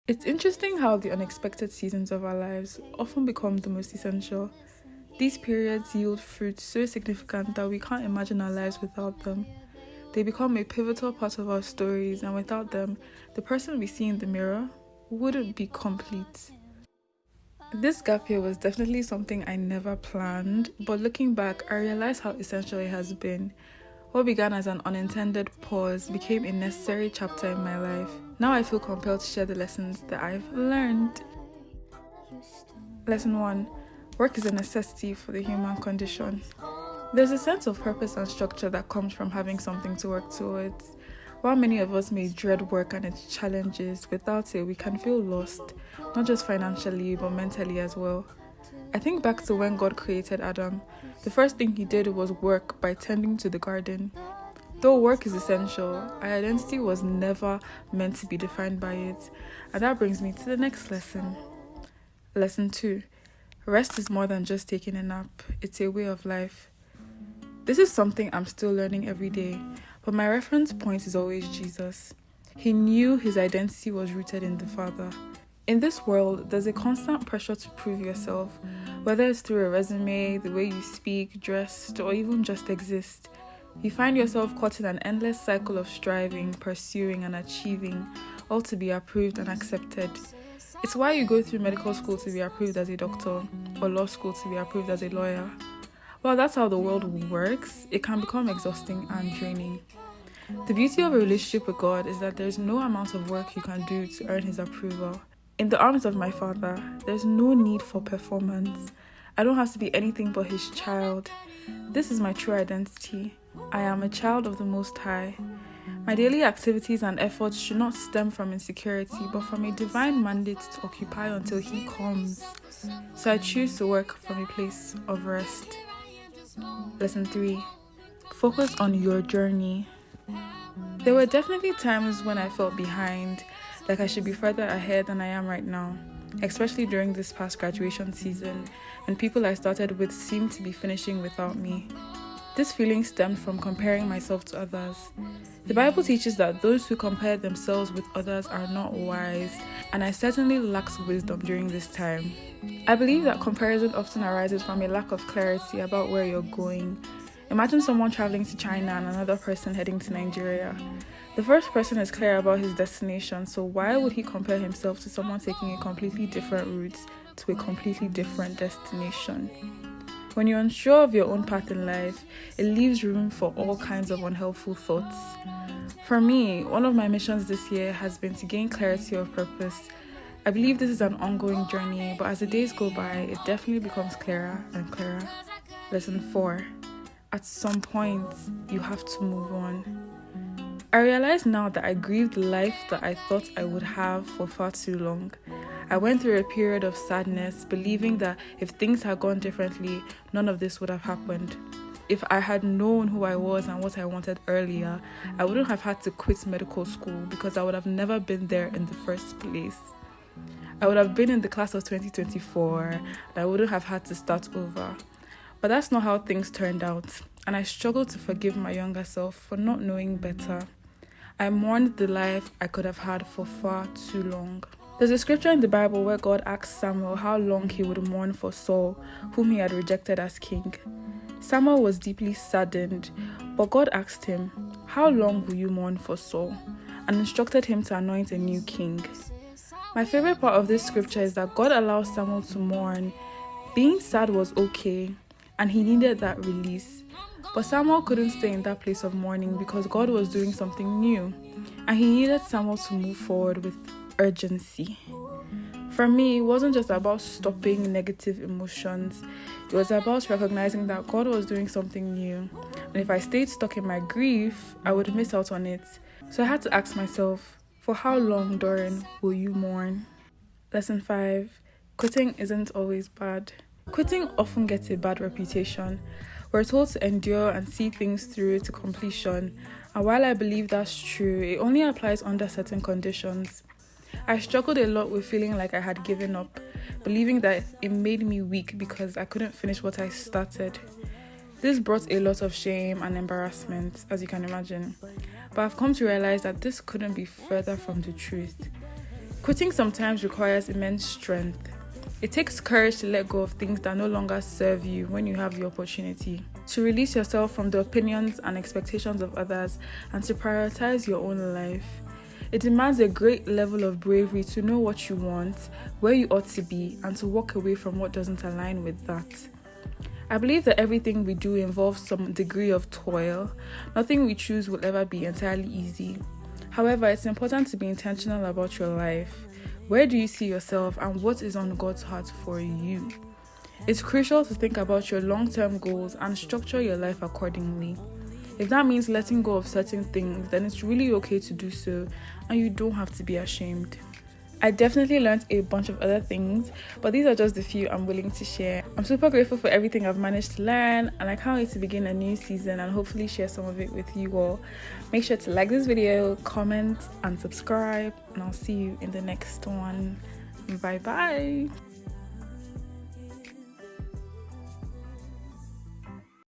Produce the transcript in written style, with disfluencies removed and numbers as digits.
It's interesting how the unexpected seasons of our lives often become the most essential. These periods yield fruits so significant that we can't imagine our lives without them. They become a pivotal part of our stories, and without them, the person we see in the mirror wouldn't be complete. This gap year was definitely something I never planned, but looking back, I realized how essential it has been. What began as an unintended pause became a necessary chapter in my life. Now I feel compelled to share the lessons that I've learned. Lesson 1. Work is a necessity for the human condition. There's a sense of purpose and structure that comes from having something to work towards. While many of us may dread work and its challenges, without it we can feel lost, not just financially but mentally as well. I think back to when God created Adam. The first thing he did was work by tending to the garden. Though work is essential, our identity was never meant to be defined by it. And that brings me to the next lesson. Lesson 2. Rest is more than just taking a nap. It's a way of life. This is something I'm still learning every day, but my reference point is always Jesus. He knew his identity was rooted in the Father. In this world, there's a constant pressure to prove yourself, whether it's through a resume, the way you speak, dressed, or even just exist. You find yourself caught in an endless cycle of striving, pursuing, and achieving, all to be approved and accepted. It's why you go through medical school to be approved as a doctor, or law school to be approved as a lawyer. While that's how the world works, it can become exhausting and draining. The beauty of a relationship with God is that there's no amount of work you can do to earn his approval. In the arms of my Father, there's no need for performance. I don't have to be anything but his child. This is my true identity. I am a child of the Most High. My daily activities and efforts should not stem from insecurity, but from a divine mandate to occupy until he comes. So I choose to work from a place of rest. Lesson 3. Focus on your journey. There were definitely times when I felt behind, like I should be further ahead than I am right now, especially during this past graduation season, and people I started with seemed to be finishing without me. This feeling stemmed from comparing myself to others. The Bible teaches that those who compare themselves with others are not wise, and I certainly lacked wisdom during this time. I believe that comparison often arises from a lack of clarity about where you're going. Imagine someone traveling to China and another person heading to Nigeria. The first person is clear about his destination, so why would he compare himself to someone taking a completely different route to a completely different destination? When you're unsure of your own path in life, it leaves room for all kinds of unhelpful thoughts. For me, one of my missions this year has been to gain clarity of purpose. I believe this is an ongoing journey, but as the days go by, it definitely becomes clearer and clearer. Lesson 4. At some point, you have to move on. I realize now that I grieved the life that I thought I would have for far too long. I went through a period of sadness, believing that if things had gone differently, none of this would have happened. If I had known who I was and what I wanted earlier, I wouldn't have had to quit medical school because I would have never been there in the first place. I would have been in the class of 2024 and I wouldn't have had to start over. But that's not how things turned out, and I struggled to forgive my younger self for not knowing better. I mourned the life I could have had for far too long. There's a scripture in the Bible where God asked Samuel how long he would mourn for Saul, whom he had rejected as king. Samuel was deeply saddened, but God asked him, "How long will you mourn for Saul?" and instructed him to anoint a new king. My favorite part of this scripture is that God allows Samuel to mourn. Being sad was okay, and he needed that release. But Samuel couldn't stay in that place of mourning because God was doing something new, and he needed Samuel to move forward with urgency. For me, it wasn't just about stopping negative emotions. It was about recognizing that God was doing something new, and if I stayed stuck in my grief, I would miss out on it. So I had to ask myself, for how long, Doreen, will you mourn? Lesson 5. Quitting isn't always bad. Quitting often gets a bad reputation. We're told to endure and see things through to completion, and while I believe that's true, it only applies under certain conditions. I struggled a lot with feeling like I had given up, believing that it made me weak because I couldn't finish what I started. This brought a lot of shame and embarrassment, as you can imagine, but I've come to realize that this couldn't be further from the truth. Quitting sometimes requires immense strength. It takes courage to let go of things that no longer serve you when you have the opportunity, to release yourself from the opinions and expectations of others, and to prioritize your own life. It demands a great level of bravery to know what you want, where you ought to be, and to walk away from what doesn't align with that. I believe that everything we do involves some degree of toil. Nothing we choose will ever be entirely easy. However, it's important to be intentional about your life. Where do you see yourself, and what is on God's heart for you? It's crucial to think about your long-term goals and structure your life accordingly. If that means letting go of certain things, then it's really okay to do so, and you don't have to be ashamed. I definitely learned a bunch of other things, but these are just the few I'm willing to share. I'm super grateful for everything I've managed to learn, and I can't wait to begin a new season and hopefully share some of it with you all. Make sure to like this video, comment, and subscribe, and I'll see you in the next one. Bye bye.